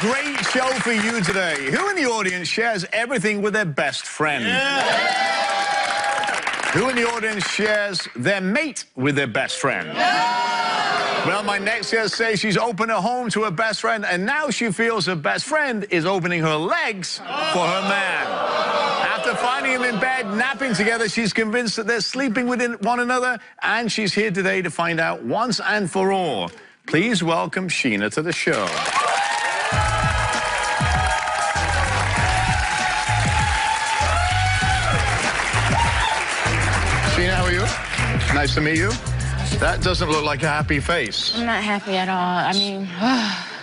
great show for you today. Who in the audience shares everything with their best friend? Yeah. Who in the audience shares their mate with their best friend? Yeah. Well, my next guest says she's opened her home to her best friend, and now she feels her best friend is opening her legs for her man. After finding him in bed, napping together, she's convinced that they're sleeping with one another, and she's here today to find out once and for all. Please welcome Sheena to the show. Sheena, how are you? Nice to meet you. That doesn't look like a happy face. I'm not happy at all. I mean...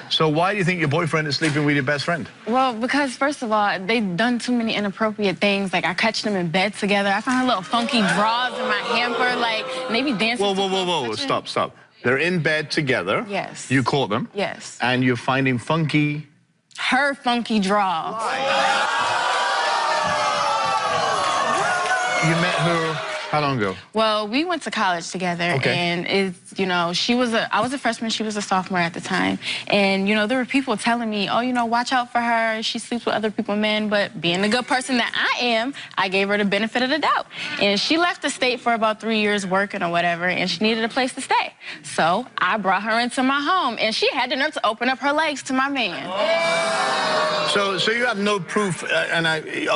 So why do you think your boyfriend is sleeping with your best friend? Well, because first of all, they've done too many inappropriate things. Like, I catch them in bed together. I found little funky drawers in my hamper, like, and they be dancing. Whoa. Stop. They're in bed together. Yes. You caught them. Yes. And you're finding funky... Her funky drawers. You met her how long ago? Well, we went to college together, okay. And it's, you know, I was a freshman, she was a sophomore at the time, and, you know, there were people telling me, oh, you know, watch out for her, she sleeps with other people, men, but being the good person that I am, I gave her the benefit of the doubt, and she left the state for about 3 years working or whatever, and she needed a place to stay, so I brought her into my home, and she had the nerve to open up her legs to my man. So you have no proof,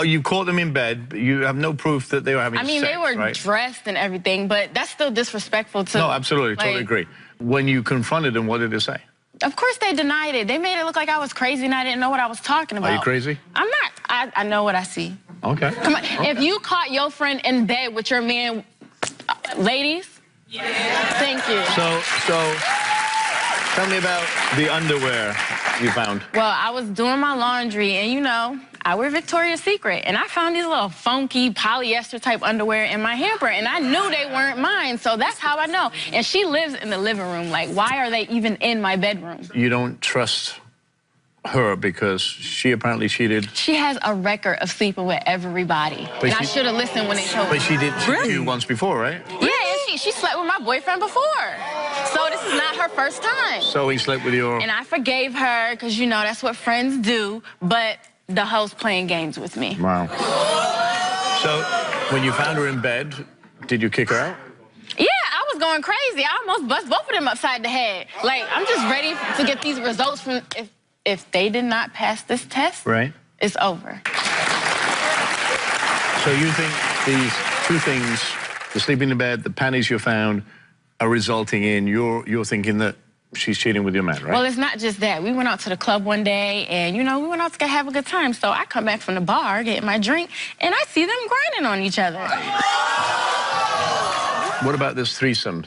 you caught them in bed, but you have no proof that they were having sex, I mean, they were right? dressed and everything, but that's still disrespectful to... No, absolutely, like, totally agree. When you confronted them, what did they say? Of course they denied it. They made it look like I was crazy and I didn't know what I was talking about. Are you crazy? I'm not. I know what I see. Okay. Come on, okay. If you caught your friend in bed with your man, ladies, thank you. So tell me about the underwear you found. Well, I was doing my laundry, and, you know, I wear Victoria's Secret, and I found these little funky polyester-type underwear in my hamper, and I knew they weren't mine, so that's how I know. And she lives in the living room. Like, why are they even in my bedroom? You don't trust her because she apparently cheated. She has a record of sleeping with everybody, and I should have listened when they told me. But she did cheat you once before, right? Yeah, and she slept with my boyfriend before. So this is not her first time. So he slept with your... And I forgave her, because, you know, that's what friends do, but the host playing games with me. Wow. So when you found her in bed, did you kick her out? Yeah, I was going crazy. I almost bust both of them upside the head. Like, I'm just ready to get these results from... If they did not pass this test, right, it's over. So you think these two things, the sleeping in bed, the panties you found, are resulting in you're thinking that she's cheating with your man, right? Well, it's not just that. We went out to the club one day, and, you know, we went out to have a good time. So I come back from the bar, get my drink, and I see them grinding on each other. What about this threesome?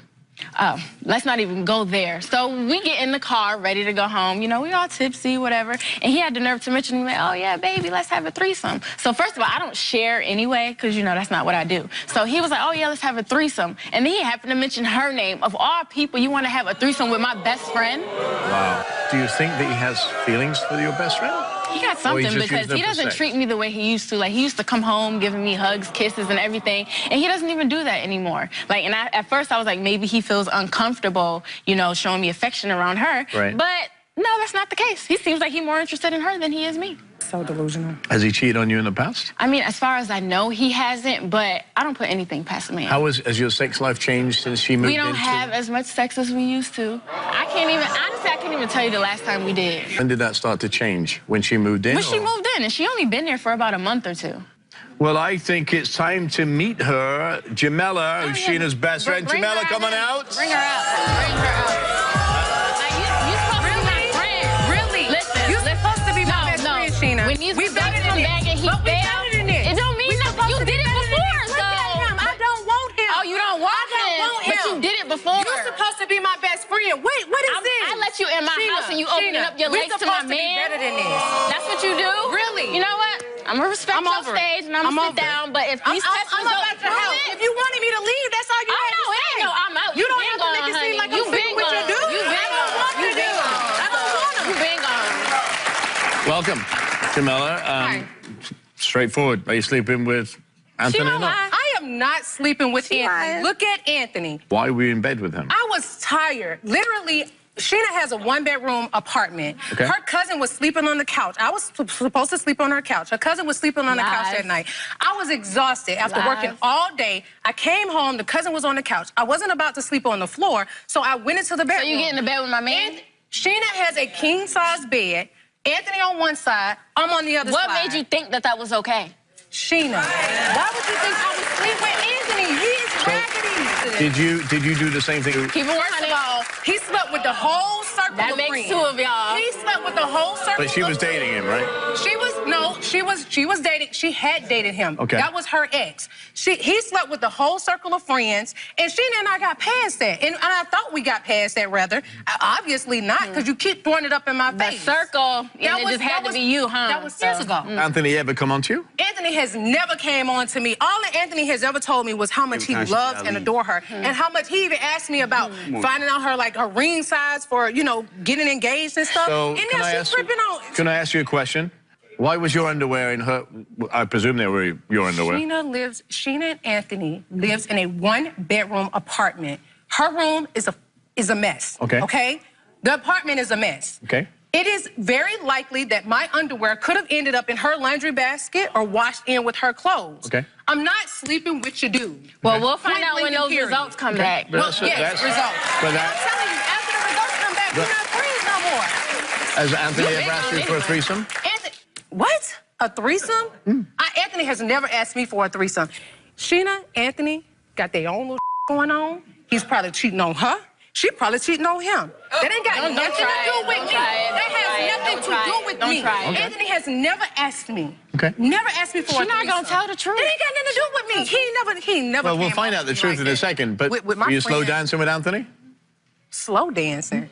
Oh, let's not even go there. So we get in the car, ready to go home. You know, we all tipsy, whatever. And he had the nerve to mention me, like, oh, yeah, baby, let's have a threesome. So first of all, I don't share anyway, because, you know, that's not what I do. So he was like, oh, yeah, let's have a threesome. And then he happened to mention her name. Of all people, you want to have a threesome with my best friend? Wow. Do you think that he has feelings for your best friend? He got something, because he doesn't treat me the way he used to. Like, he used to come home giving me hugs, kisses, and everything, and he doesn't even do that anymore. Like, and at first I was like, maybe he feels uncomfortable, you know, showing me affection around her. Right. But no, that's not the case. He seems like he's more interested in her than he is me. So delusional. Has he cheated on you in the past? I mean, as far as I know, he hasn't, but I don't put anything past a man. How has your sex life changed since she moved in? We don't have as much sex as we used to. Honestly, I can't even tell you the last time we did. When did that start to change? When she moved in? When she moved in, and she only been there for about a month or two. Well, I think it's time to meet her, Jamela, who's Sheena's best friend. Jamela, come on out. Bring her out. Bring her out. You're supposed to be my best friend, Sheena. When these results come back and he failed, it don't mean nothing. You did it before, so... I don't want him. Oh, you don't want him? I don't want him. But you did it before. You're supposed to be my best friend. Wait, what is this? I let you in my house and you opening up your legs to my man. We're supposed to be better than this. That's what you do? Really? You know what? I'm gonna respect your stage and I'm gonna sit down, but if these test results... I'm about to help. If you wanted me to leave, that's all you had to say. It ain't no I'm out. You don't have to make it seem like I'm sleeping with your dude. You been gone. I don't want him. You been gone. Welcome, Jamela. Hi. Straightforward. Are you sleeping with Anthony or not? I am not sleeping with Anthony. Look at Anthony. Why were you in bed with him? I was tired. Literally, Sheena has a one-bedroom apartment. Okay. Her cousin was sleeping on the couch. I was supposed to sleep on her couch. Her cousin was sleeping on the couch that night. I was exhausted after working all day. I came home. The cousin was on the couch. I wasn't about to sleep on the floor, so I went into the bedroom. So you get in the bed with my man? And Sheena has a king-size bed. Anthony on one side. I'm on the other side. What made you think that that was okay? Sheena, why would you think I would sleep with Anthony? He is raggedy. Did you do the same thing? Keep it First of all, he slept with the whole circle of That makes friends. two of y'all. He slept with the whole circle. But she was dating him, right? She was dating. She had dated him. Okay. That was her ex. He slept with the whole circle of friends, and Sheena and I got past that. And I thought we got past that, rather. Obviously not, because you keep throwing it up in my face. The circle, it just had to be you, huh? That was years ago. Anthony ever come on to you? Anthony has never came on to me. All that Anthony has ever told me was how much he loves and adore her, and how much he even asked me about finding out her ring size for, you know, getting engaged and stuff. So and now she's tripping on. Can I ask you a question? Why was your underwear in her? I presume they were your underwear. Sheena and Anthony lives in a one-bedroom apartment. Her room is a mess. Okay. Okay? The apartment is a mess. Okay. It is very likely that my underwear could have ended up in her laundry basket or washed in with her clothes. Okay. I'm not sleeping with your dude. Well, we'll find out when those results come back. But Results. But I'm telling you, after the results come back, we're not friends no more. Has Anthony ever asked you for a threesome? What? A threesome? Anthony has never asked me for a threesome. Sheena, Anthony got their own little going on. He's probably cheating on her. She probably cheating on him. That ain't got nothing to do with me. That has nothing to do with me. Anthony has never asked me. Okay. Never asked me for a threesome. She's not gonna tell the truth. It ain't got nothing to do with me. He never. Well, we'll find out the truth in a second. But with my are you slow friend. dancing with Anthony? Slow dancing.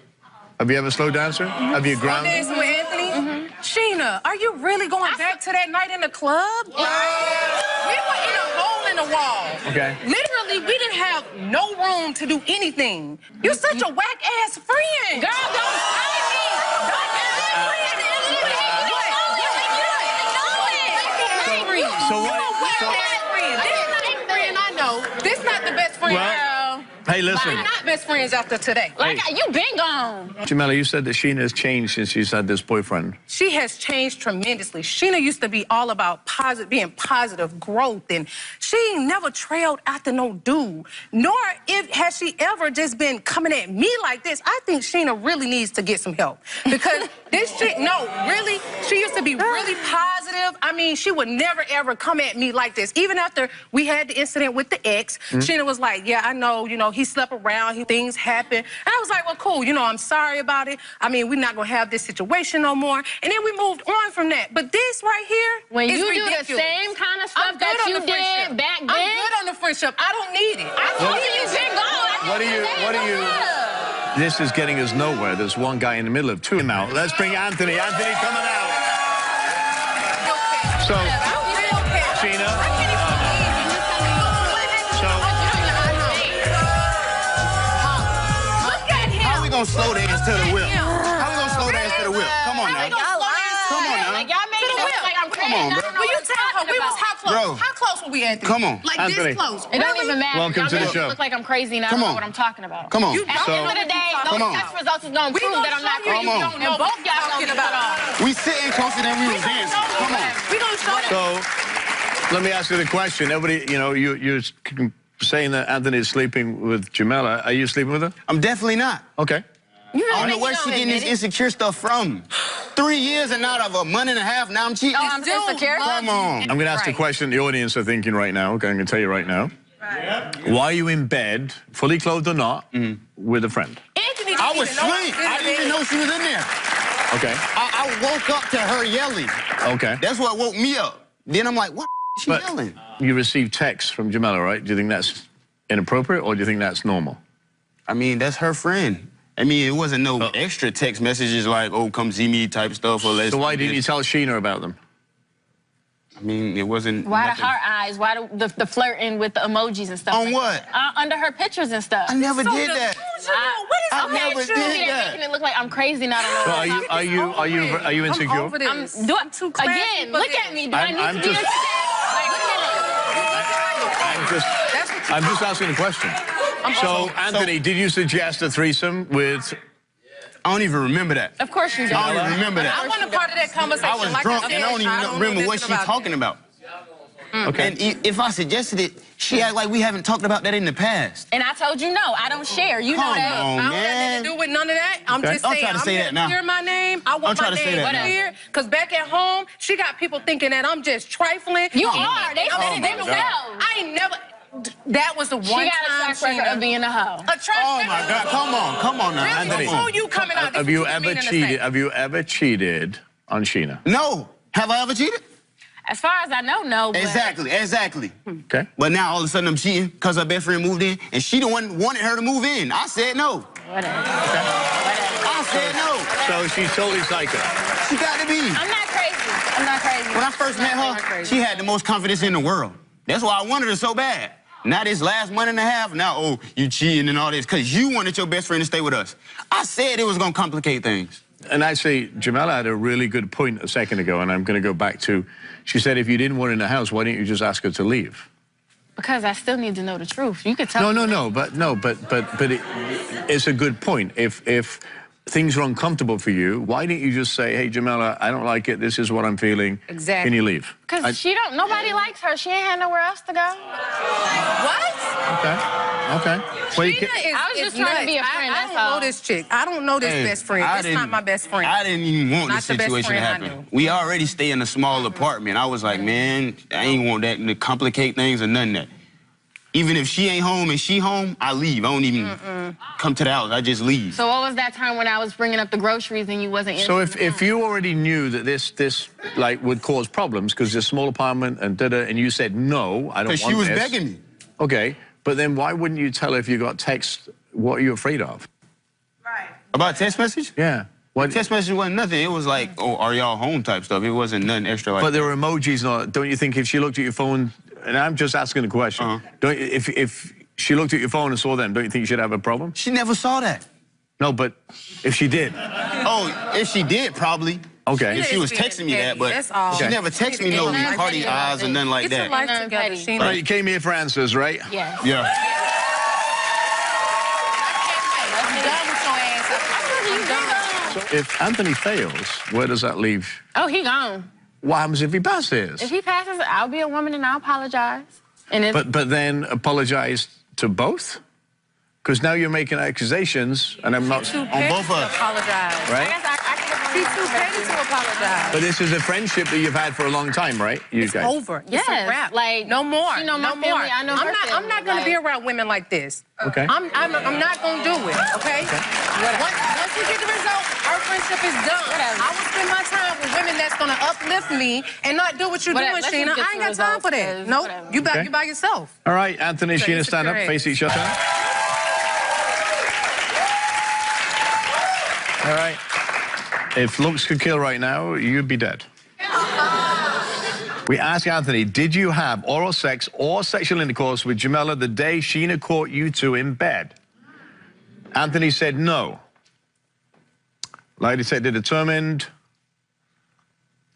Have you ever slow dancer? Have you ground? Slow dancing with Anthony? Sheena, are you really going back to that night in the club? We were in a hole in the wall. Okay. Literally, we didn't have no room to do anything. You're such a whack-ass friend. Girl, don't try me. So what? This not the best friend. Well, hey, listen. We're not best friends after today. Like, you been gone. Jamela, you said that Sheena has changed since she's had this boyfriend. She has changed tremendously. Sheena used to be all about being positive, growth, and she ain't never trailed after no dude. Nor has she ever just been coming at me like this. I think Sheena really needs to get some help. Because this chick, really, she used to be really positive. I mean, she would never, ever come at me like this. Even after we had the incident with the ex, Sheena was like, yeah, I know, you know, he slept around, things happen. And I was like, well, cool, you know, I'm sorry about it. I mean, we're not gonna have this situation no more. And then we moved on from that. But this right here when is you ridiculous. do the same kind of stuff that you did back then. I'm good on the friendship. I don't need it. I told you you've been gone. What are you? This is getting us nowhere. There's one guy in the middle of two now. Let's bring Anthony. Anthony coming out. So, Sheena. How we gonna slow dance to the whip? How we gonna slow dance to the whip? Come on now. Come on now. Like, y'all making it look like I'm crazy. Come on, bro. Will you tell her we was how close? Bro. How close were we, Anthony? Come on. Like Anthony. this close. It don't even matter. Welcome to the show. Look like I'm crazy and I don't know what I'm talking about. Come on. At the end of the day, Come those on. test results is gonna prove that I'm not crazy. Come on. And both y'all don't get about. We sitting closer than we was dancing. Come on. We gonna show them. So, let me ask you the question. Everybody, you know, you're saying that Anthony is sleeping with Jamela. Are you sleeping with her? I'm definitely not. Okay. You really I don't know think where you she don't getting this admit it? insecure stuff from. 3 years and out of a month and a half, now I'm cheating. Oh, I'm insecure? Come on. I'm going to ask the question the audience are thinking right now. Okay, I'm going to tell you right now. Why are you in bed, fully clothed or not, with a friend? Anthony I was asleep. I didn't even know she was in there. Okay. I woke up to her yelling. Okay. That's what woke me up. Then I'm like, what is she yelling? You received texts from Jamela, right? Do you think that's inappropriate or do you think that's normal? I mean, that's her friend. I mean, it wasn't no extra text messages like, oh, come see me type stuff. Or let's So why didn't you tell Sheena about them? I mean, it wasn't. Why nothing. the heart eyes? Why the flirting with the emojis and stuff? On like what? that? Under her pictures and stuff. I never did that. What is I never did that. Making it look like I'm crazy, not So are you insecure? I'm over this. I'm too crazy. Again, look at me. Do I need to be insecure? I'm just asking a question. So, Anthony, did you suggest a threesome with I don't even remember that. Of course you don't. I don't even remember that. I wasn't a part of that conversation. I was like drunk I said, and I don't even remember what she's talking about. Okay. And if I suggested it, she act like we haven't talked about that in the past. And I told you no. I don't share. You know Come that. on, I don't man. have to do with none of that. I'm just Don't saying, try to say I'm that now. clear my name. I want Don't try my to say name that now. clear. Because back at home, she got people thinking that I'm just trifling. You are. They I'm said it saying, themselves. I ain't never. That was the She one got a time, track record of being a hoe. A track Oh, my record? God. Come on now, Really? Anthony. Who you coming out? Have you ever cheated? Have you ever cheated on Sheena? No. Have I ever cheated? As far as I know, no. But Exactly. Okay. But now all of a sudden I'm cheating because her best friend moved in, and she the one wanted her to move in. I said no. Whatever. I said no. So she's totally psycho. She got to be. I'm not crazy. I'm not crazy. When I first met her, she had the most confidence in the world. That's why I wanted her so bad. Now this last month and a half, now, oh, you cheating and all this, because you wanted your best friend to stay with us. I said it was going to complicate things. And actually, Jamela had a really good point a second ago, and I'm going to go back to, she said, if you didn't want her in the house, why didn't you just ask her to leave? Because I still need to know the truth. You could tell me. But it's a good point. If things are uncomfortable for you, why didn't you just say, hey, Jamela, I don't like it. This is what I'm feeling. Exactly. Can you leave? Because nobody likes her. She ain't had nowhere else to go. What? Okay. Well, I was just trying to be a friend, I don't know this chick. I don't know this best friend. It's not my best friend. I didn't even want Not this the best situation to friend I happen. knew. We already stay in a small apartment. I was like, man, I ain't want that to complicate things or none of that. Even if she ain't home and she home, I leave. I don't even come to the house. I just leave. So what was that time when I was bringing up the groceries and you wasn't in? So if you already knew that this like would cause problems because it's a small apartment and you said no, I don't want this. Because she was begging me. Okay, but then why wouldn't you tell her if you got text? What are you afraid of? Right. About text message? Yeah. The text message wasn't nothing. It was like, oh, are y'all home type stuff. It wasn't nothing extra like But there were emojis. Don't you think if she looked at your phone, and I'm just asking a question, don't if she looked at your phone and saw them, don't you think you should have a problem? She never saw that. No, but if she did. Oh, if she did, probably. Okay. If she was texting me that, but she never texted me no hearty eyes or nothing like Get your that. life together, Sheena. All right, you came here for answers, right? Yes. Yeah. I'm done with your ass. I'm done. So if Anthony fails, where does that leave? Oh, he gone. What happens if he passes? If he passes, I'll be a woman and I'll apologize. And if But then apologize to both? Because now you're making accusations, and I'm not... Too On petty both of to us. apologize. Right? She's too petty to apologize. But this is a friendship that you've had for a long time, right? You It's guys. over. It's a wrap. like No more. You know my no family. more. I know her I'm family, not going to be around women like this. Okay. I'm not going to do it. Okay. Once we get the result, our friendship is done. Whatever. I will spend my time with women that's going to uplift me and not do what you're doing, Let's Sheena. just get I ain't the got time for that. results, Nope. whatever. You Okay. you by yourself. All right, Anthony, Okay, Sheena, it's stand up, correct. face each other. All right. If looks could kill right now, you'd be dead. We asked Anthony, did you have oral sex or sexual intercourse with Jamela the day Sheena caught you two in bed? Anthony said no. Lie detector determined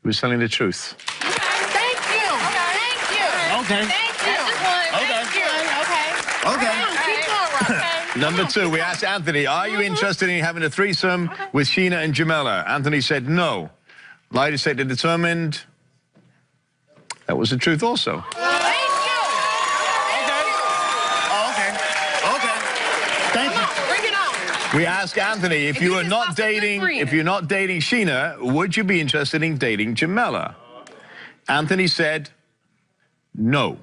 he was telling the truth. Thank you. Thank you. Okay. Thank you. Thank you. Okay. Keep going, Rob. Number two, we asked Anthony, are you interested in having a threesome with Sheena and Jamela? Anthony said no. Lie detector determined that was the truth also. Thank you. Oh, okay. Okay. Thank you. Bring it on. We asked Anthony, if you you are just not lost a good dating, friend. if you're not dating Sheena, would you be interested in dating Jamela? Anthony said no.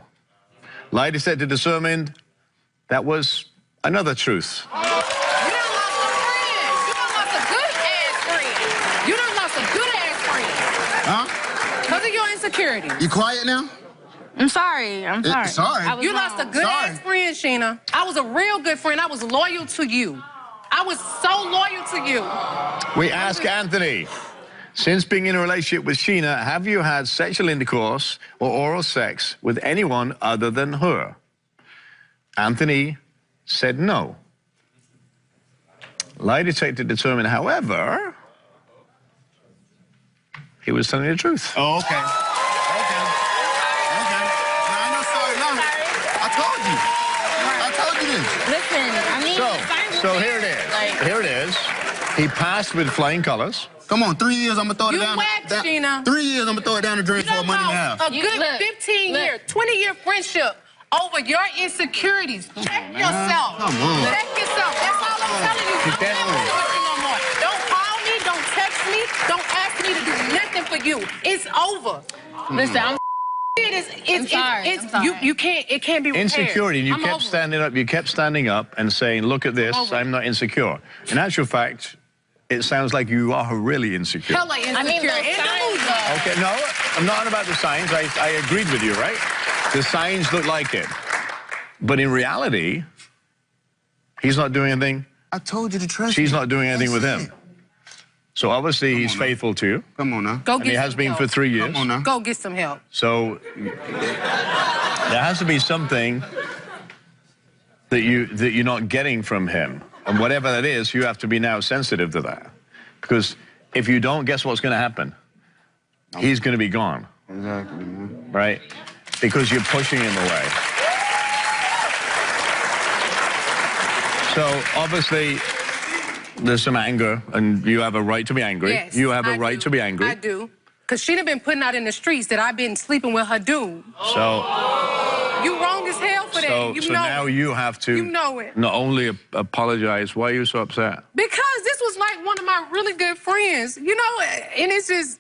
Lie detector determined that was another truth. You done lost a friend. You done lost a good-ass friend. You done lost a good-ass friend. Huh? Because of your insecurity. You quiet now? I'm sorry. I'm sorry. Sorry. I was You lost a wrong. good-ass friend, Sheena. I was a real good friend. I was loyal to you. I was so loyal to you. We ask Anthony, since being in a relationship with Sheena, have you had sexual intercourse or oral sex with anyone other than her? Anthony said no. Lie detector determined, however, he was telling the truth. Oh, okay. Okay. Okay. No, I know, sorry. No. I told you. I told you this. Listen, I mean, So here it is. Here it is. He passed with flying colors. Come on, 3 years, I'm gonna throw it down. whacked, Sheena. 3 years, I'm gonna throw it down the drain for a month and a half. A good 15-year, 20-year friendship over your insecurities. Check yourself. Come on. Check yourself. That's all I'm telling you. I'm not with you no more. Don't call me. Don't text me. Don't ask me to do nothing for you. It's over. Listen, I'm sorry. You can't. It can't be repaired. Insecurity, and you I'm kept over it. standing up. You kept standing up and saying, "Look at this. I'm not insecure." In actual fact, it sounds like you are really insecure. Hella insecure. I mean, those signs, Okay, no, I'm not on about the signs. I agreed with you, right? The signs look like it. But in reality, he's not doing anything. I told you to trust She's me. not doing anything with That's him. So obviously he's faithful to you. Come on now. Go And get he has some been help. for 3 years. Come on now. Go get some help. So there has to be something that you're not getting from him. And whatever that is, you have to be now sensitive to that. Because if you don't, guess what's going to happen? He's going to be gone. Exactly, man. Right? Because you're pushing him away. So obviously there's some anger, and you have a right to be angry. Yes, you have a I right do. to be angry. I do. Because she'd have been putting out in the streets that I've been sleeping with her dude. So You wrong as hell for that. You know now it. you have to You know it. not only apologize. Why are you so upset? Because this was like one of my really good friends, you know, and it's just,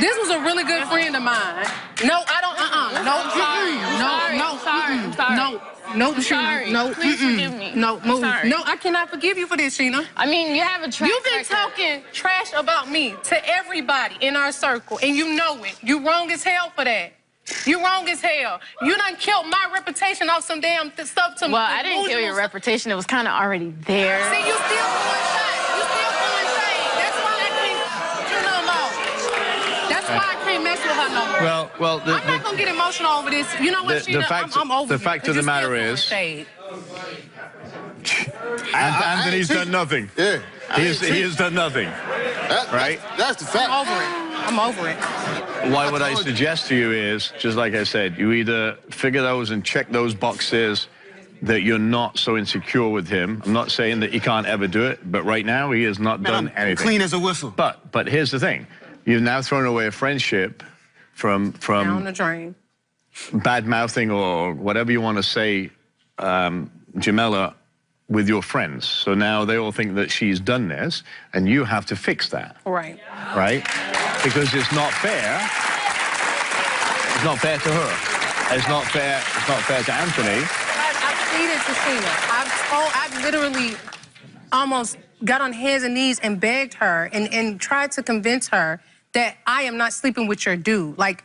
this was a really good friend of mine. No, I don't, I'm sorry. No, I'm sorry. Sheena, no, Please forgive me. No, I'm sorry. no, I cannot forgive you for this, Sheena. I mean, you have a track You've been record. talking trash about me to everybody in our circle, and you know it. You wrong as hell for that. You wrong as hell. You done killed my reputation off some damn stuff to me. Well, I didn't kill your reputation. It was kind of already there. See, you still throwing shade. You still throwing shade. That's why I can't do no more. That's why I can't mess with her no more. Well, I'm not gonna get emotional over this. You know what, Sheena? I'm over the fact of the matter is, Anthony's done nothing. Yeah. He has done nothing. Right? That's the fact. I'm over it. Why what I suggest to you is, just like I said, you either figure those and check those boxes that you're not so insecure with him. I'm not saying that he can't ever do it, but right now he has not done anything. Clean as a whistle. But here's the thing. You've now thrown away a friendship from Down the drain. bad-mouthing or whatever you want to say, Jamela, with your friends. So now they all think that she's done this, and you have to fix that. Right. Right? Because it's not fair. It's not fair to her. It's not fair to Anthony. I've pleaded to Sheena. I've literally almost got on hands and knees and begged her and tried to convince her that I am not sleeping with your dude. Like,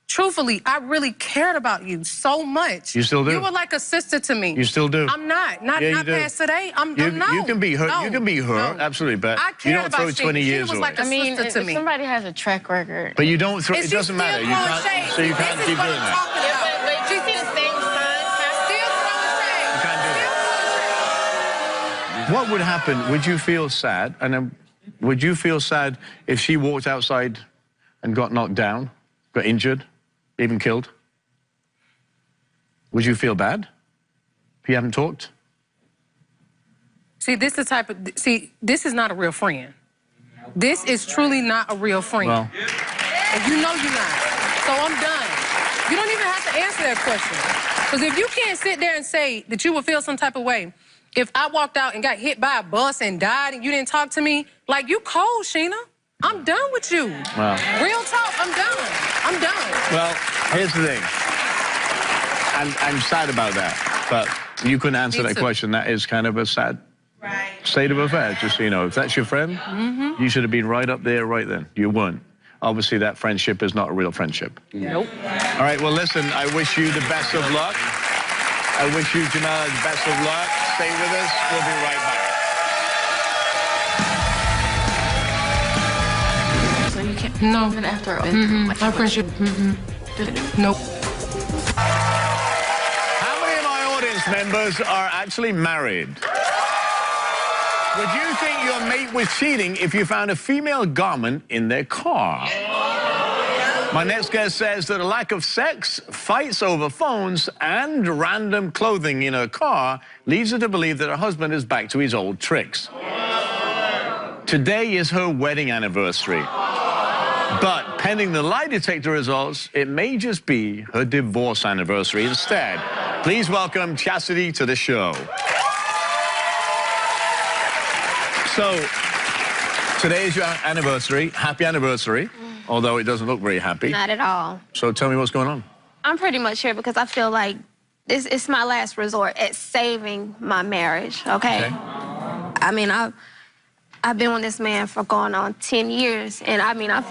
truthfully, I really cared about you so much. You still do? You were like a sister to me. You still do? I'm not. Not past today. I'm not. You can be her. No, You can be her, no. absolutely, but I you cared don't throw about 20 Sheena. years She was away. like a I mean, sister to if me. somebody has a track record. But you don't throw. And It she's doesn't matter. still You throwing can't. shade. So you can't This keep is what doing I'm that. talking about. But you see the same signs. Still throwing shade. You can't do Still throwing shade. What would happen? Would you feel sad? And then, would you feel sad if she walked outside and got knocked down, got injured, even killed? Would you feel bad if you haven't talked? See, this is not a real friend. This is truly not a real friend. Well, And you know you're not. So I'm done. You don't even have to answer that question. Because if you can't sit there and say that you would feel some type of way if I walked out and got hit by a bus and died and you didn't talk to me, like, you cold, Sheena. I'm done with you. Well. Real talk, I'm done. I'm done. well, here's the thing. I'm sad about that, but you couldn't answer Me that too. question. That is kind of a sad state of affairs, just so you know. If that's your friend, you should have been right up there right then. You weren't. Obviously, that friendship is not a real friendship. Nope. All right, well, listen, I wish you the best of luck. I wish you, Jamala, the best of luck. Stay with us. We'll be right back. So you can't. No. Even after Our friendship. Nope. How many of my audience members are actually married? Would you think your mate was cheating if you found a female garment in their car? My next guest says that a lack of sex, fights over phones, and random clothing in her car leads her to believe that her husband is back to his old tricks. Today is her wedding anniversary. But pending the lie detector results, it may just be her divorce anniversary instead. Please welcome Chastity to the show. So, today is your anniversary. Happy anniversary, although it doesn't look very happy. Not at all. So tell me what's going on. I'm pretty much here because I feel like it's my last resort at saving my marriage, okay? I mean, I've been with this man for going on 10 years, and I mean, I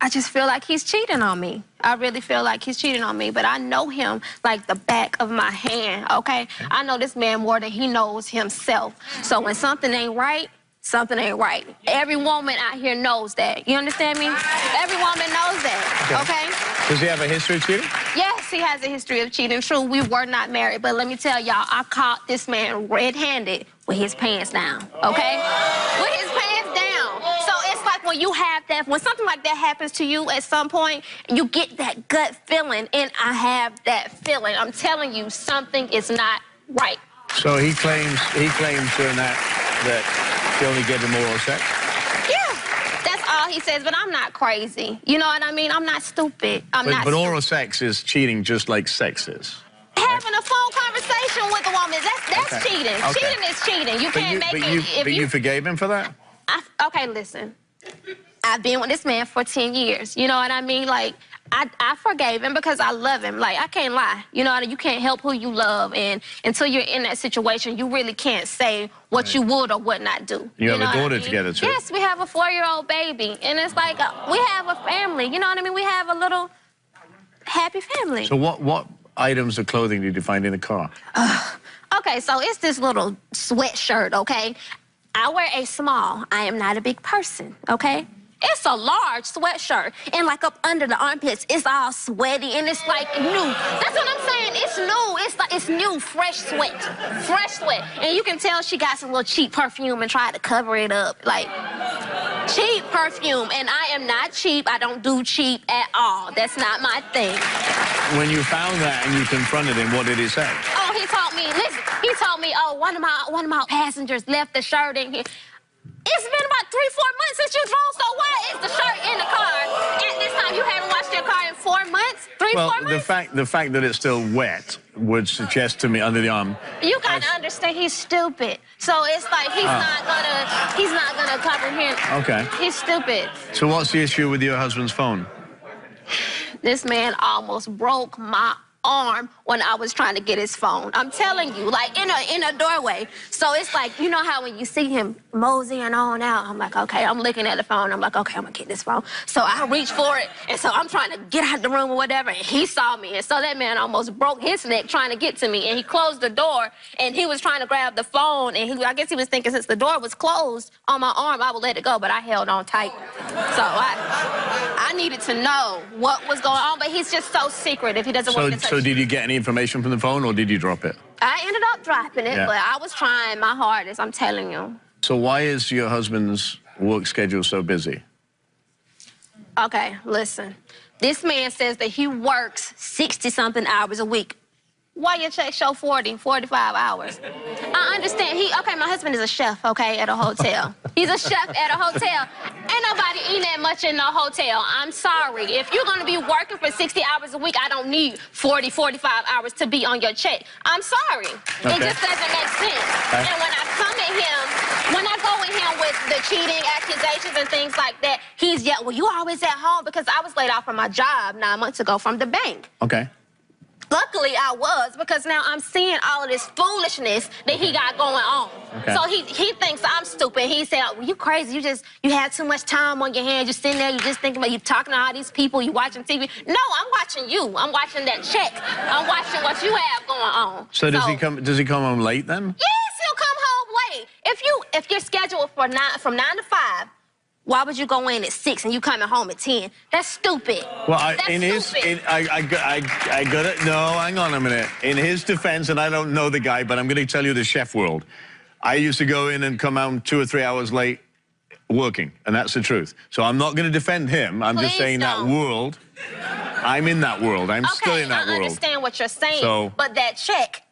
just feel like he's cheating on me. I really feel like he's cheating on me, but I know him like the back of my hand, okay? I know this man more than he knows himself. So when something ain't right, something ain't right. Every woman out here knows that. You understand me? Every woman knows that, okay? Does he have a history of cheating? Yes, he has a history of cheating. True, we were not married, but let me tell y'all, I caught this man red-handed with his pants down, okay? With his pants down. So it's like when you have that, when something like that happens to you at some point, you get that gut feeling, and I have that feeling. I'm telling you, something is not right. So he claims during that he only gave him oral sex? Yeah, that's all he says, but I'm not crazy. You know what I mean? I'm not stupid. But oral sex is cheating just like sex is. Having a phone conversation with a woman, that's cheating. Okay. Cheating is cheating. You can't make it. But you forgave him for that? Okay, listen. I've been with this man for 10 years. You know what I mean? Like, I forgave him because I love him. Like, I can't lie. You know, you can't help who you love. And until you're in that situation, you really can't say what you would or would not do. You have a daughter together, too? Yes, we have a 4-year-old baby. And it's like, we have a family. You know what I mean? We have a little happy family. So what items of clothing did you find in the car? Okay, so it's this little sweatshirt, okay? I wear a small. I am not a big person, okay? It's a large sweatshirt, and like up under the armpits, it's all sweaty, and it's like new. That's what I'm saying. It's new. It's like it's new, fresh sweat, and you can tell she got some little cheap perfume and tried to cover it up, like cheap perfume. And I am not cheap. I don't do cheap at all. That's not my thing. When you found that and you confronted him, what did he say? Oh, he told me. Listen, he told me. Oh, one of my passengers left the shirt in here. It's been about 3-4 months since you drove, so why is the shirt in the car at this time? You haven't washed your car in 4 months? 4 months? The fact that it's still wet would suggest to me under the arm. You gotta understand, he's stupid. So it's like he's not gonna cover him. Okay. He's stupid. So what's the issue with your husband's phone? This man almost broke my arm when I was trying to get his phone. I'm telling you, like in a doorway. So it's like, you know how when you see him moseying on out, I'm like, okay, I'm looking at the phone. I'm like, okay, I'm gonna get this phone. So I reach for it, and so I'm trying to get out the room or whatever, and he saw me. And so that man almost broke his neck trying to get to me, and he closed the door, and he was trying to grab the phone, and I guess he was thinking since the door was closed on my arm, I would let it go, but I held on tight. So I needed to know what was going on, but he's just so secretive. He doesn't want me to touch. So did you get any information from the phone, or did you drop it? I ended up dropping it, but I was trying my hardest, I'm telling you. So why is your husband's work schedule so busy? Okay, listen. This man says that he works 60-something hours a week. Why your check show 40, 45 hours? I understand. My husband is a chef, okay, at a hotel. He's a chef at a hotel. Ain't nobody eating that much in no hotel. I'm sorry. If you're going to be working for 60 hours a week, I don't need 40, 45 hours to be on your check. I'm sorry. Okay. It just doesn't make sense. Okay. And when I come at him, when I go at him with the cheating accusations and things like that, he's well, you always at home, because I was laid off from my job 9 months ago from the bank. Okay. Luckily, I was, because now I'm seeing all of this foolishness that he got going on. Okay. So he thinks I'm stupid. He said, well, you crazy. You had too much time on your hands. You're sitting there, you're just thinking about, you talking to all these people, you watching TV. No, I'm watching you. I'm watching that check. I'm watching what you have going on. So does he come home late then? Yes, he'll come home late. If you're scheduled from 9 to 5, why would you go in at 6 and you coming home at 10? That's stupid. Well, I got it. No, hang on a minute. In his defense, and I don't know the guy, but I'm going to tell you the chef world. I used to go in and come out 2 or 3 hours late working, and that's the truth. So I'm not going to defend him. I'm just saying that world. I'm in that world. I'm still in that world. I understand what you're saying, but that check,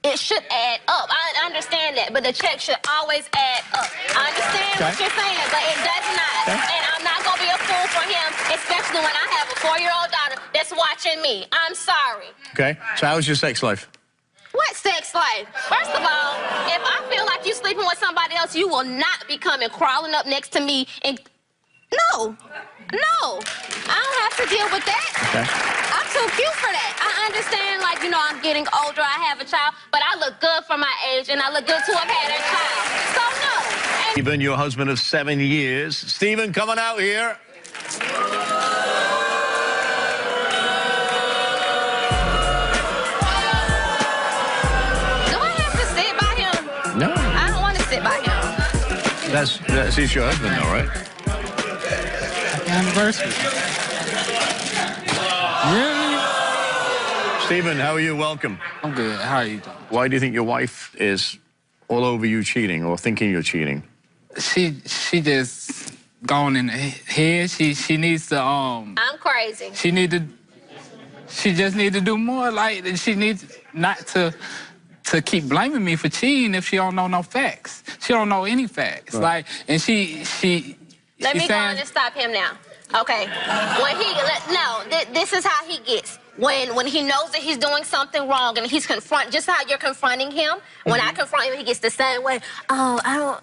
it should add up. I understand that, but the check should always add up. I understand what you're saying, but it does not. And I'm not going to be a fool for him, especially when I have a 4-year-old daughter that's watching me. I'm sorry. Okay. So how's your sex life? What sex life? First of all, if I feel like you're sleeping with somebody else, you will not be coming crawling up next to me and... No. No. I don't have to deal with that. Okay. I'm too cute for that. I understand, like, you know, I'm getting older, I have a child, but I look good for my age, and I look good to have had a child. So, no. And Stephen, your husband of 7 years. Stephen, come on out here. do I have to sit by him? No. I don't want to sit by him. He's your husband, though, right? Anniversary. Really? Stephen, how are you? Welcome. I'm good. How are you doing? Why do you think your wife is all over you cheating or thinking you're cheating? She just gone in the head. She needs to I'm crazy. She just need to do more. Like, she needs not to keep blaming me for cheating if she don't know no facts. She don't know any facts. Right. Like, and Let me go on and stop him now. Okay. When this is how he gets. When he knows that he's doing something wrong and he's just how you're confronting him. When I confront him, he gets the same way. Oh, I don't.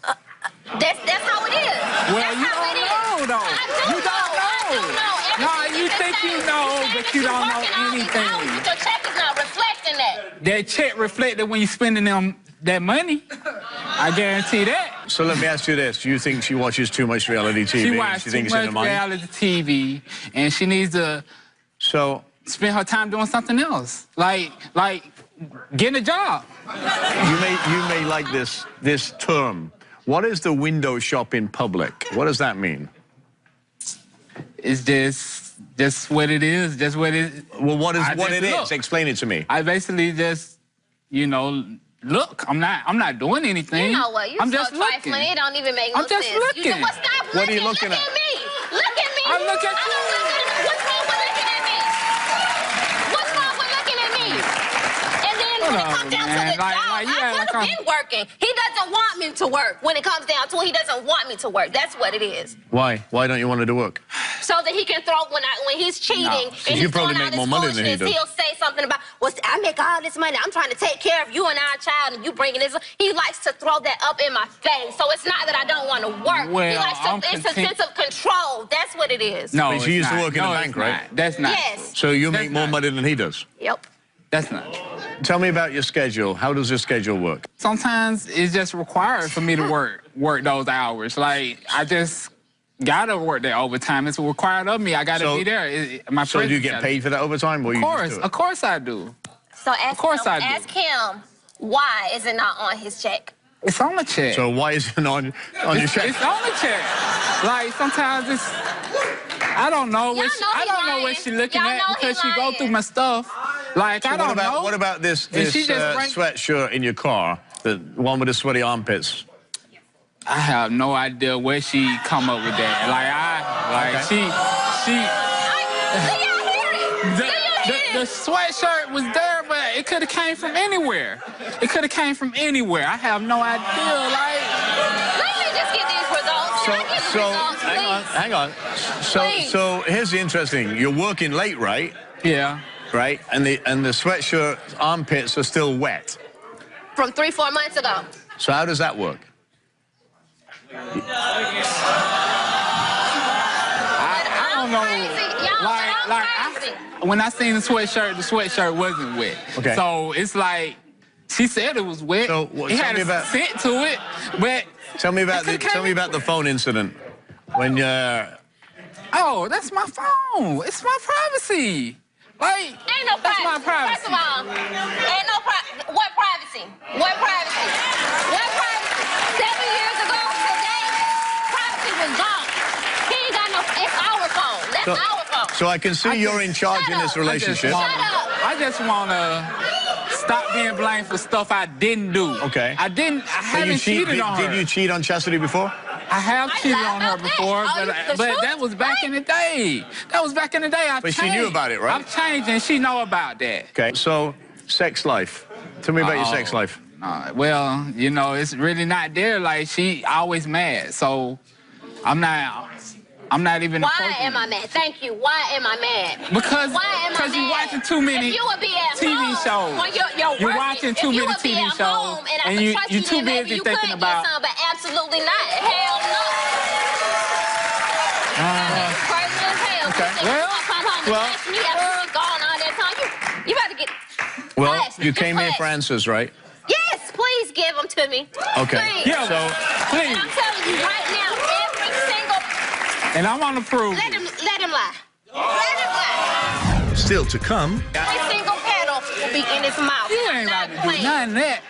That's how it is. Well, that's you how don't it is. know, though. You don't know. No, you think you know, but you don't know anything. Your check is not reflecting that. That check reflected when you're spending that money. I guarantee that. So let me ask you this. Do you think she watches too much reality TV? She watches too much reality TV, and she needs to spend her time doing something else, like getting a job. You may like this term. What is the window shop in public? What does that mean? It's just what it is. Just what it. Well, what it is? Look. Explain it to me. I basically just, you know, look. I'm not doing anything. You know what? I'm just trifling. looking. It don't even make no I'm just sense. looking. Stop What are you looking? looking Look at? at me. Look at me. I look at you. What's wrong with looking at me? What's wrong with looking at me? And then when it comes down to the job, I've been working. He doesn't want me to work. When it comes down to it, he doesn't want me to work. That's what it is. Why? Why don't you want her to work? So that he can throw when he's cheating and you he's probably throwing make out his more money than he foolishness, does. he'll say something about, well, I make all this money. I'm trying to take care of you and our child, and you bringing this. He likes to throw that up in my face. So it's not that I don't want to work. Well, he likes to. It's a sense of control. That's what it is. No, But she used to work in a bank, right? That's not. Yes. So you make more money than he does? Yep. That's not. Tell me about your schedule. How does your schedule work? Sometimes it's just required for me to work those hours. Like, I just gotta work that overtime. It's required of me. I gotta be there. So do you get paid for that overtime? Or Of course I do. So ask him, why is it not on his check? It's on the check. So why is it on your check? It's on the check. Like, sometimes it's, I don't know what she's looking at because she go through my stuff. Like, so I don't know. What about this sweatshirt in your car, the one with the sweaty armpits? I have no idea where she come up with that. The sweatshirt was there, but it could have came from anywhere. It could have came from anywhere. I have no idea. Like, let me just get these results. Hang on. So here's the interesting thing. You're working late, right? Yeah. Right? And the sweatshirt armpits are still wet. From 3-4 months ago. So how does that work? I don't know. When I seen the sweatshirt wasn't wet. Okay. So it's like, she said it was wet. So it had a scent to it, but tell me about the phone incident when Oh, that's my phone. It's my privacy. Like, ain't no privacy. My privacy. First of all, ain't no privacy. What privacy? What privacy? What privacy? 7 years ago today, privacy was gone. He ain't got no. It's our phone. That's our phone. So I can see you're in charge in this relationship. I just want to stop being blamed for stuff I didn't do. Okay. I haven't cheated on her. Did you cheat on Chastity before? I have cheated on her before, but that was back in the day. That was back in the day. But she knew about it, right? I've changed, and she know about that. Okay. So, sex life. Tell me about your sex life. Well, you know, it's really not there. Like, she always mad, so I'm not even. Why am I mad? Thank you. Why am I mad? Because you're watching too many TV shows. You're watching too many TV shows, and you're too busy thinking about. But absolutely not. Hell no. Crazy as hell. Okay. You about to get. Well, you came here for answers, right? Yes, please give them to me. Okay. Please. Yeah, so please. And I'm telling you right now, every single. And I want to prove. Let him lie. Let him lie. Still to come. Every single pedal will be in his mouth. You ain't about to do none of that.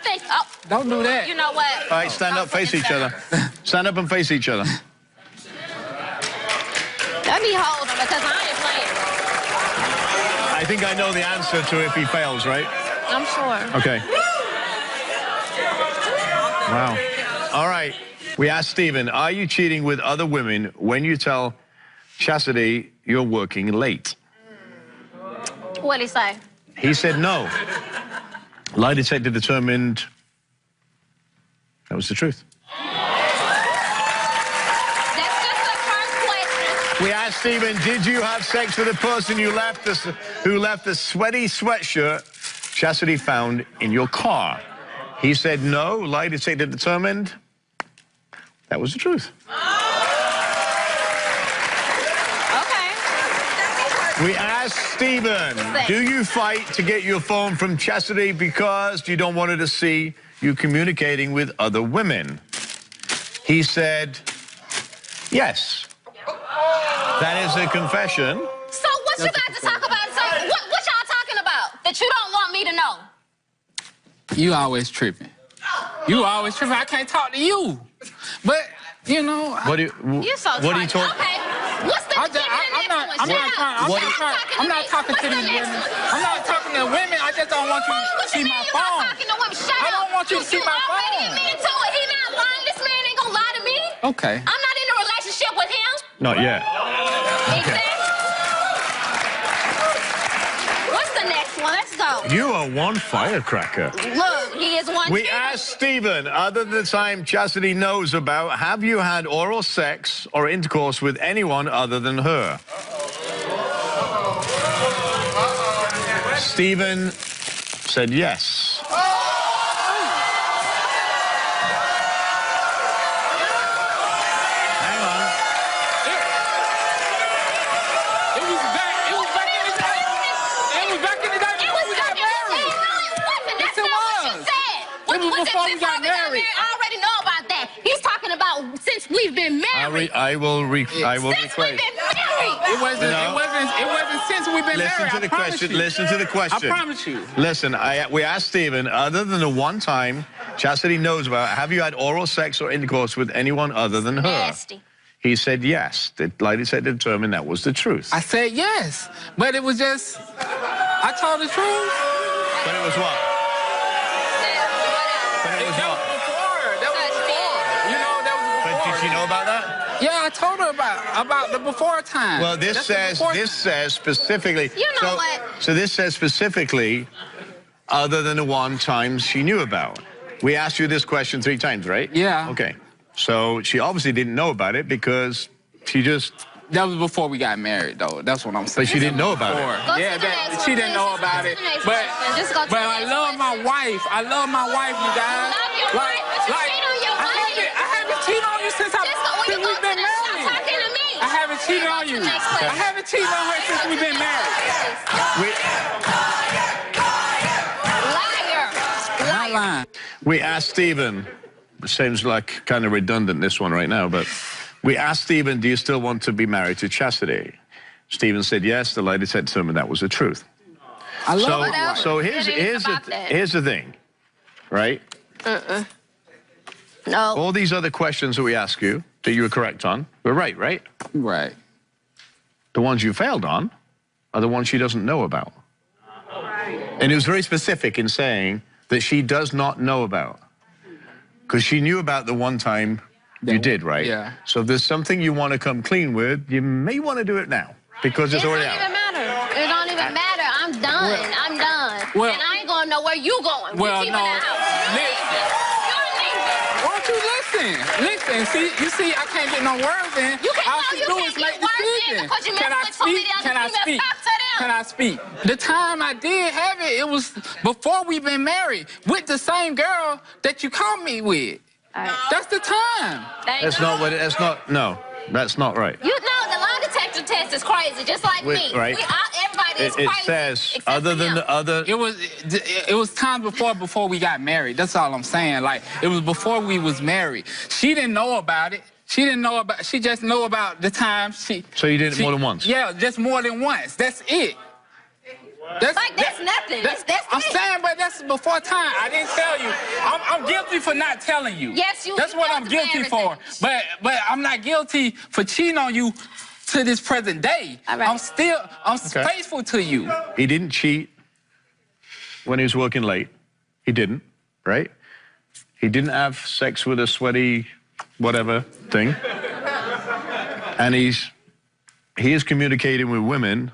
Don't do that. You know what? All right, stand up, face each other. Stand up and face each other. Let me hold him because I ain't playing. I think I know the answer to if he fails, right? I'm sure. Okay. Wow. All right. We asked Stephen, are you cheating with other women when you tell Chastity you're working late? What'd he say? He said no. Lie detector determined that was the truth. We asked Stephen, did you have sex with a person who left the sweaty sweatshirt Chastity found in your car? He said no. Lie detector determined that was the truth. Okay. We asked Stephen, do you fight to get your phone from Chastity because you don't want her to see you communicating with other women? He said yes. That is a confession. So what you got to talk about? So what y'all talking about that you don't want me to know? You always tripping. You always tripping. I can't talk to you. But, you know. You're so what are you talking? Okay. What's the I'm not talking to these women. I'm not talking to women. I just don't want you to see my phone. I don't want you to see my phone. He not lying. This man ain't gonna lie to me. Okay. I'm not in a relationship with him. Not yet. Exactly. What's the next one? Let's go. You are one firecracker. Look, he is one. We asked Stephen, other than the time Chastity knows about, have you had oral sex or intercourse with anyone other than her? Stephen said yes. Before we got married. I already know about that. He's talking about since we've been married. I will rephrase. Since we've been married. It wasn't since we've been married. Listen to the question. Listen to the question. I promise you. Listen, we asked Stephen, other than the one time Chastity knows about, have you had oral sex or intercourse with anyone other than her? Nasty. He said yes. Like he said, determined that was the truth. I said yes, but it was just, I told the truth. But it was what? Did she know about that? Yeah, I told her about the before time. Well, this says specifically. You know what? So this says specifically, other than the one time she knew about. We asked you this question 3 times, right? Yeah. Okay. So she obviously didn't know about it because she just. That was before we got married, though. That's what I'm saying. But she didn't know about it. Yeah, she didn't know about it. But I love my wife. I love my wife, you guys. I haven't cheated on you since we've been married. I haven't cheated on you. I haven't cheated on her since we've been married. Liar. Not lying. We asked Stephen. It seems like kind of redundant, this one right now, but we asked Stephen, do you still want to be married to Chastity? Stephen said yes. The lady said to him, and that was the truth. I love it. So here's the thing, right? No. All these other questions that we ask you that you were correct on were right? Right. The ones you failed on are the ones she doesn't know about. And it was very specific in saying that she does not know about. Because she knew about the one time you did, right? Yeah. So if there's something you want to come clean with, you may want to do it now. Because it's already out. It don't even matter. It don't even matter. I'm done. I'm done. Well, and I ain't going to know where you going. Well, We keeping the house. Listen. Listen. See, you see, I can't get no words in. You can't, All no, she you do can't is get make words in decisions. because you Can I mess with so many speak? other Can I females. speak? Talk to them. Can I speak? The time I did have it, it was before we been married with the same girl that you caught me with. That's the time. That's not what. That's not. No, that's not right. You know, the lie detector test is crazy, just like me. Right. Everybody is crazy. It says except other for than him. the other. It was times before we got married. That's all I'm saying. Like, it was before we was married. She didn't know about it. She just know about the time she. So you did it more than once? Yeah, just more than once. That's it. That's nothing. That's I'm it. saying, but that's before time. I didn't tell you. I'm guilty for not telling you. Yes, you. That's what I'm guilty for. But I'm not guilty for cheating on you to this present day. All right. I'm faithful to you. He didn't cheat when he was working late. He didn't, right? He didn't have sex with a sweaty whatever thing. And he is communicating with women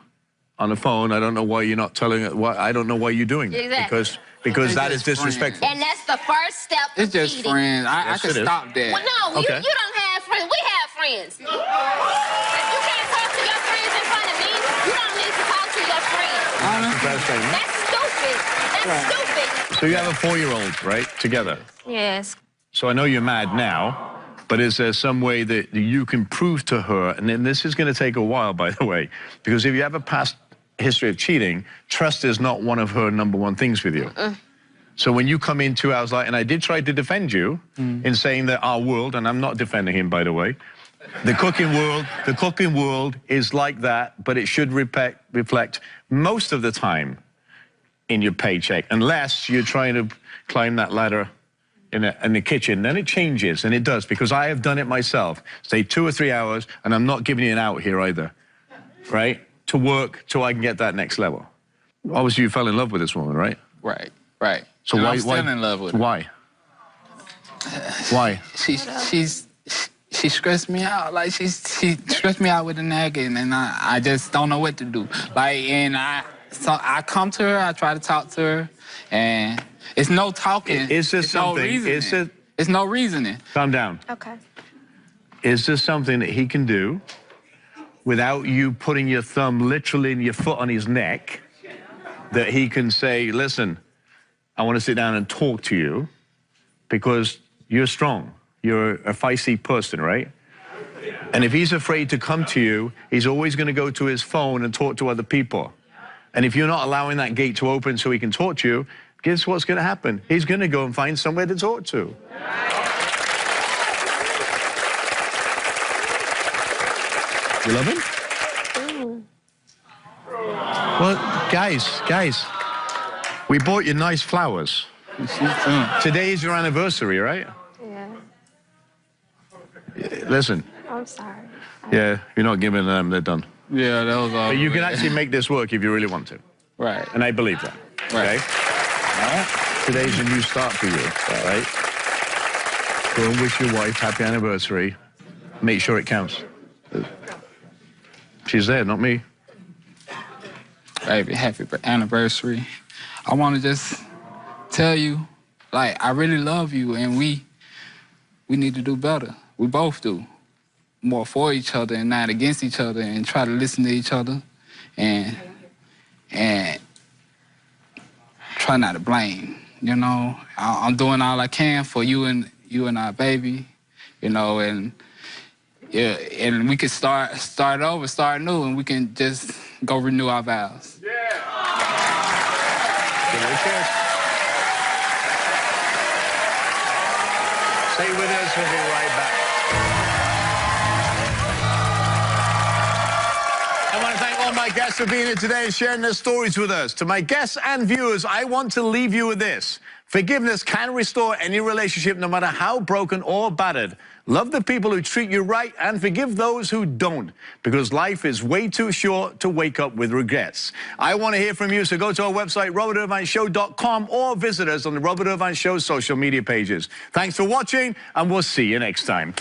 on the phone. I don't know why you're not telling it. I don't know why you're doing it. Exactly. Because that is disrespectful. And that's the first step of It's just cheating. friends. I Yes, can it is. stop that. Well, no, Okay. you don't have friends. We have friends. You can't talk to your friends in front of me. You don't need to talk to your friends. That's stupid. That's stupid. So you have a 4-year-old, right, together. Yes. So I know you're mad now, but is there some way that you can prove to her, and then this is going to take a while, by the way, because if you have a past history of cheating, trust is not one of her #1 things with you. So when you come in 2 hours late, and I did try to defend you in saying that our world, and I'm not defending him, by the way, the cooking world is like that, but it should reflect most of the time in your paycheck, unless you're trying to climb that ladder in the kitchen. Then it changes, and it does, because I have done it myself. Stay 2 or 3 hours, and I'm not giving you an out here either, right? To work till I can get that next level. Obviously, you fell in love with this woman, right? Right. So And why? I'm still in love with her. Why? Why? She stressed me out. Like, she stressed me out with the nagging, and I just don't know what to do. Like, and I come to her, I try to talk to her, and it's no talking. Is there it's something? No reasoning. It's no reasoning. Calm down. Okay. Is there something that he can do without you putting your thumb literally in your foot on his neck, that he can say, listen, I want to sit down and talk to you because you're strong. You're a feisty person, right? And if he's afraid to come to you, he's always going to go to his phone and talk to other people. And if you're not allowing that gate to open so he can talk to you, guess what's going to happen? He's going to go and find somewhere to talk to. You love him? Well, guys, we bought you nice flowers. Today is your anniversary, right? Yeah. Listen. I'm sorry. Yeah, you're not giving them, they're done. Yeah, that was all. But you can actually make this work if you really want to. Right. And I believe that. Okay? All right? Today's a new start for you, all right? Go and wish your wife happy anniversary. Make sure it counts. She's there, not me. Baby, happy anniversary. I want to just tell you, like, I really love you, and we need to do better. We both do. More for each other and not against each other, and try to listen to each other and try not to blame. You know, I'm doing all I can for you and our baby, you know, and yeah, and we can start over, start new, and we can just go renew our vows. Cheers. Stay with us, we'll be right back. I want to thank all my guests for being here today and sharing their stories with us. To my guests and viewers, I want to leave you with this. Forgiveness can restore any relationship, no matter how broken or battered. Love the people who treat you right and forgive those who don't, because life is way too short to wake up with regrets. I want to hear from you, so go to our website, RobertIrvineShow.com, or visit us on the Robert Irvine Show social media pages. Thanks for watching, and we'll see you next time.